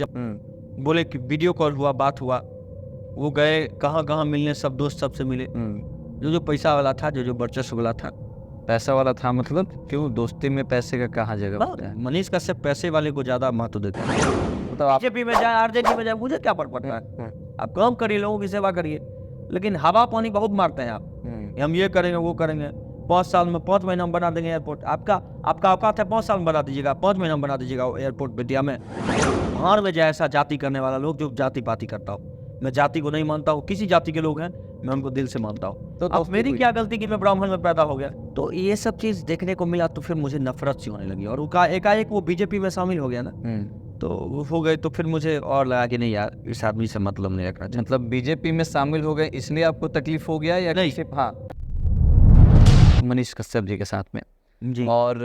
जब बोले कि वीडियो कॉल हुआ, बात हुआ, वो गए कहाँ कहाँ मिलने, सब दोस्त सबसे मिले। जो जो पैसा वाला था, जो जो वर्चस्व वाला था, पैसा वाला था, मतलब क्यों दोस्ती में पैसे का कहाँ जगह होता है? मनीष कश्यप पैसे वाले को ज्यादा महत्व देते हैं। मतलब आप बीजेपी में जाए, आरजेडी में जाए, मुझे क्या फर्क पड़ता है? आप काम करिए, लोगों की सेवा करिए, लेकिन हवा पानी बहुत मारते हैं आप। हम ये करेंगे, वो करेंगे, 5 साल में 5 महीना में बना देंगे एयरपोर्ट। आपका औकात है 5 साल में बना दीजिएगा, 5 महीना में बना दीजिएगा एयरपोर्ट बेतिया में। भाड़ में जाए ऐसा जाति करने वाला लोग जो जाति पाति करता हो। मैं जाति को नहीं मानता हूँ, किसी जाति के लोग हैं मैं उनको दिल से मानता हूँ। तो अब मेरी क्या गलती कि मैं ब्राह्मण में पैदा हो गया? तो ये सब चीज देखने को मिला तो फिर मुझे नफरत सी होने लगी, और एकाएक वो बीजेपी में शामिल हो गया ना, तो वो हो गए। तो फिर मुझे और लगा कि नहीं यार, इस आदमी से मतलब नहीं रखना चाहिए। मतलब बीजेपी में शामिल हो गए इसलिए आपको तकलीफ हो गया या नहीं। सिर्फ? हाँ, मनीष कश्यप जी के साथ में जी। और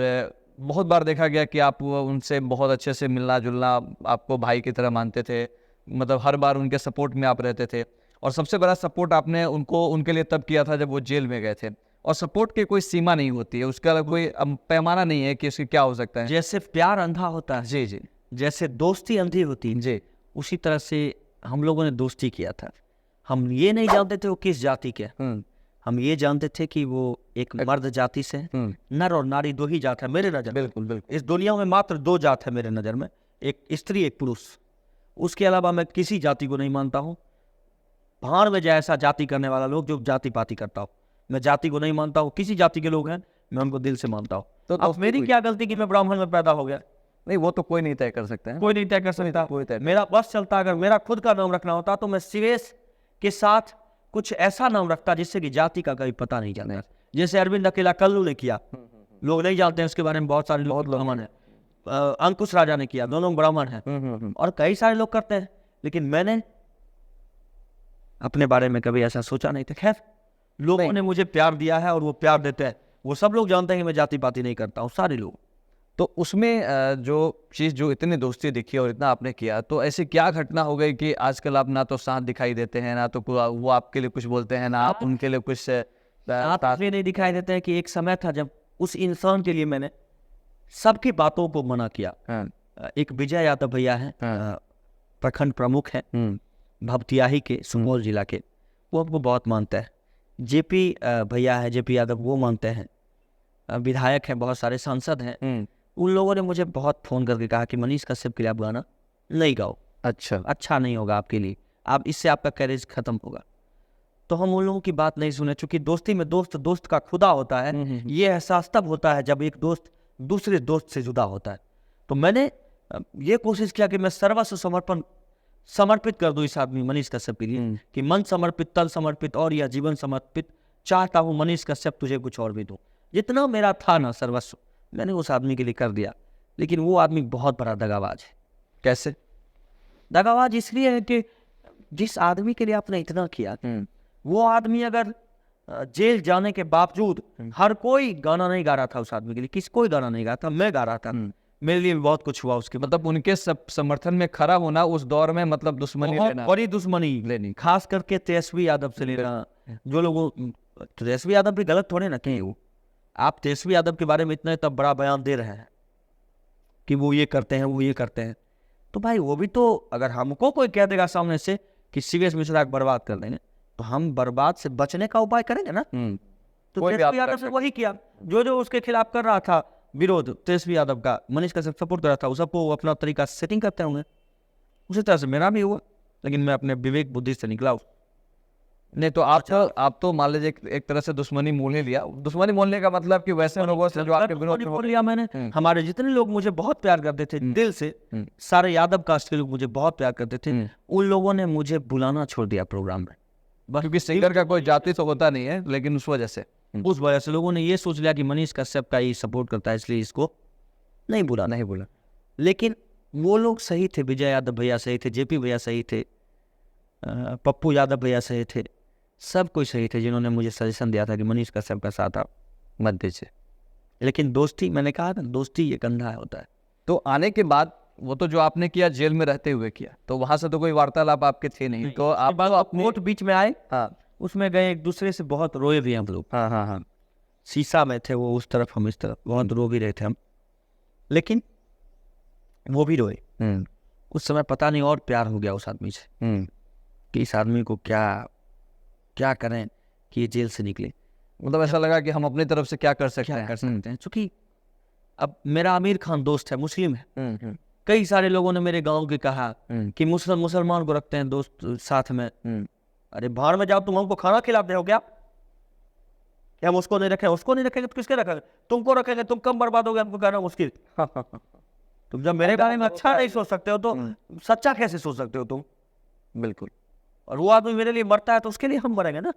बहुत बार देखा गया कि आप उनसे बहुत अच्छे से मिलना जुलना, आपको भाई की तरह मानते थे, मतलब हर बार उनके सपोर्ट में आप रहते थे। और सबसे बड़ा सपोर्ट आपने उनके लिए तब किया था जब वो जेल में गए थे। और सपोर्ट की कोई सीमा नहीं होती है, उसका कोई पैमाना नहीं है कि उसकी क्या हो सकता है। जैसे प्यार अंधा होता है, जी जी जैसे दोस्ती अंधी होती है जी, उसी तरह से हम लोगों ने दोस्ती किया था। हम ये नहीं जानते थे वो किस जाति के, हम ये जानते थे कि वो एक मर्द जाति से हैं। नर और नारी दो ही जात है मेरे नजर में। बिल्कुल बिल्कुल। इस दुनिया में मात्र 2 जात है मेरे नजर में, एक स्त्री एक पुरुष। उसके अलावा मैं किसी जाति को नहीं मानता हूँ। भाड़ में जाए ऐसा जाति करने वाला लोग जो जाति पाति करता हो। मैं जाति को नहीं मानता हूँ, किसी जाति के लोग हैं मैं उनको दिल से मानता हूँ। तो अब मेरी क्या गलती कि मैं ब्राह्मण में पैदा हो गया? नहीं, वो तो कोई नहीं तय कर सकता है। कोई नहीं तय कर सकता। कोई तय मेरा बस चलता, अगर मेरा खुद का नाम रखना होता तो मैं शिवेश के साथ कुछ ऐसा नाम रखता जिससे कि जाति का कभी पता नहीं चलता। जैसे अरविंद अकेला कल्लू ने किया, लोग नहीं जानते हैं उसके बारे में, बहुत सारे लोग ब्राह्मण है। अंकुश राजा ने किया, दोनों ब्राह्मण हैं। और कई सारे लोग करते हैं, लेकिन मैंने अपने बारे में कभी ऐसा सोचा नहीं था। खैर, लोगों ने मुझे प्यार दिया है और वो प्यार देते हैं, वो सब लोग जानते हैं कि मैं जाति पाति नहीं करता हूँ, सारे लोग। तो उसमें जो चीज़, जो इतनी दोस्ती दिखी और इतना आपने किया, तो ऐसी क्या घटना हो गई कि आजकल आप ना तो साथ दिखाई देते हैं, ना तो वो आपके लिए कुछ बोलते हैं, ना आप उनके लिए कुछ साथ में नहीं दिखाई देते हैं कि एक समय था जब उस इंसान के लिए मैंने सबकी बातों को मना किया। एक विजय यादव भैया है, प्रखंड प्रमुख है भपटियाही के, सुपौल जिला के, वो हमको बहुत मानता है। जेपी भैया है, जेपी यादव, वो मानते हैं, विधायक हैं, बहुत सारे सांसद हैं। उन लोगों ने मुझे बहुत फ़ोन करके कहा कि मनीष कश्यप के लिए आप गाना नहीं गाओ, अच्छा नहीं होगा आपके लिए, आप इससे आपका कैरियर खत्म होगा। तो हम उन लोगों की बात नहीं सुने, चूंकि दोस्ती में दोस्त दोस्त का खुदा होता है। ये एहसास तब होता है जब एक दोस्त दूसरे दोस्त से जुदा होता है। तो मैंने ये कोशिश किया कि मैं सर्वस्व समर्पित कर दूं इस आदमी मनीष कश्यप के लिए, कि मन समर्पित, तल समर्पित और यह जीवन समर्पित चाहता हूँ मनीष कश्यप, तुझे कुछ और भी दूं। जितना मेरा था ना सर्वस्व, मैंने उस आदमी के लिए कर दिया। लेकिन वो आदमी बहुत बड़ा दगाबाज है। कैसे दगाबाज? इसलिए है कि जिस आदमी के लिए आपने इतना किया, वो आदमी अगर जेल जाने के बावजूद, हर कोई गाना नहीं गा रहा था उस आदमी के लिए, किसी कोई गाना नहीं गा था, मैं गा रहा था। मेरे लिए भी बहुत कुछ हुआ उसके बाद। मतलब उनके समर्थन में खड़ा होना उस दौर में, मतलब दुश्मनी लेना, बड़ी दुश्मनी लेनी, खास करके तेजस्वी यादव से लेना। जो लोग तेजस्वी यादव भी गलत थोड़े ना कहीं, वो आप तेजस्वी यादव के बारे में इतना तब बड़ा बयान दे रहे हैं कि वो ये करते हैं, वो ये करते हैं, तो भाई वो भी तो, अगर हमको कोई कह देगा सामने से कि शिवेश मिश्रा को बर्बाद कर देंगे, तो हम बर्बाद से बचने का उपाय करेंगे ना। तो तेजस्वी यादव से वही किया, जो जो उसके खिलाफ कर रहा था विरोध तेजस्वी यादव का, मनीष का सपोर्ट कर रहा था, उस सबको अपना तरीका से सेटिंग करते होंगे। उसी तरह से मेरा भी हुआ, लेकिन मैं अपने विवेक बुद्धि से निकला। नहीं तो आप तो मान लीजिए एक तरह से दुश्मनी मोल ही लिया। दुश्मनी मोलने का मतलब कि वैसे लोगों से जो आपके विरोध में लिया मैंने। हमारे जितने लोग मुझे बहुत प्यार करते थे दिल से, सारे यादव कास्ट के लोग मुझे बहुत प्यार करते थे, उन लोगों ने मुझे बुलाना छोड़ दिया प्रोग्राम में। क्योंकि सिंगर का कोई जाति तो होता नहीं है, लेकिन उस वजह से लोगों ने ये सोच लिया कि मनीष कश्यप का ही सपोर्ट करता है, इसलिए इसको नहीं बुला। लेकिन वो लोग सही थे, विजय यादव भैया सही थे, जेपी भैया सही थे, पप्पू यादव भैया सही थे, सब कोई सही थे, जिन्होंने मुझे सजेशन दिया था कि मनीष कश्यप का साथ आप मत दीजिए। लेकिन दोस्ती, मैंने कहा ना, दोस्ती ये कंधा होता है। तो आने के बाद वो तो जो आपने किया जेल में रहते हुए किया, तो वहां से तो कोई वार्तालाप आपके थे नहीं। तो आप वोट बीच में आए, उसमें गए, एक दूसरे से बहुत रोए भी हम लोग। हाँ, शीशा में थे, वो उस तरफ हम इस तरफ, बहुत रो भी रहे थे हम, लेकिन वो भी रोए। उस समय पता नहीं और प्यार हो गया उस आदमी से कि इस आदमी को क्या क्या करें कि ये जेल से निकले। मतलब ऐसा लगा कि हम अपनी तरफ से क्या कर सकते हैं। चूंकि अब मेरा आमिर खान दोस्त है, मुस्लिम है, कई सारे लोगों ने मेरे गांव के कहा कि मुसलमान को रखते हैं दोस्त साथ में। अरे भाड़ में जाओ, तुम हमको खाना खिलाते हो क्या? कि हम उसको नहीं रखें, उसको नहीं रखेंगे तो किसके रखेंगे? तुमको रखेंगे, तुम कम बर्बाद हो गए, हमको कहना मुश्किल। तुम जब मेरे बारे में अच्छा नहीं सोच सकते हो तो सच्चा कैसे सोच सकते हो तुम? बिल्कुल। और वो आदमी मेरे लिए मरता है तो उसके लिए हम मरेंगे ना।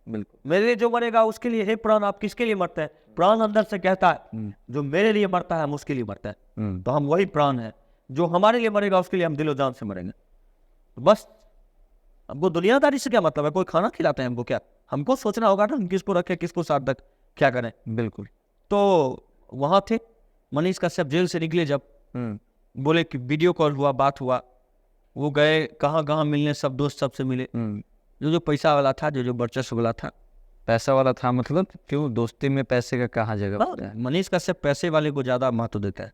बिल्कुल। मेरे लिए जो मरेगा उसके लिए, हे प्राण आप किसके लिए मरते हैं? प्राण अंदर से कहता है जो मेरे लिए मरता है हम उसके लिए मरते हैं। तो हम वही प्राण है, जो हमारे लिए मरेगा उसके लिए हम दिलो जान से मरेंगे। तो बस हमको दुनियादारी से क्या मतलब है? कोई खाना खिलाते हैं हमको क्या? हमको सोचना होगा ना हम किसको रखें, किसको साथ तक क्या करें। बिल्कुल। तो वहाँ थे मनीष कश्यप, जेल से निकले जब, बोले कि वीडियो कॉल हुआ, बात हुआ, वो गए कहाँ मिलने, सब दोस्त सबसे मिले। जो पैसा वाला था, जो वर्चस्व वाला था, पैसा वाला था, मतलब क्यों? दोस्ती में पैसे का कहाँ जगह? मनीष कश्यप पैसे वाले को ज्यादा महत्व देता है।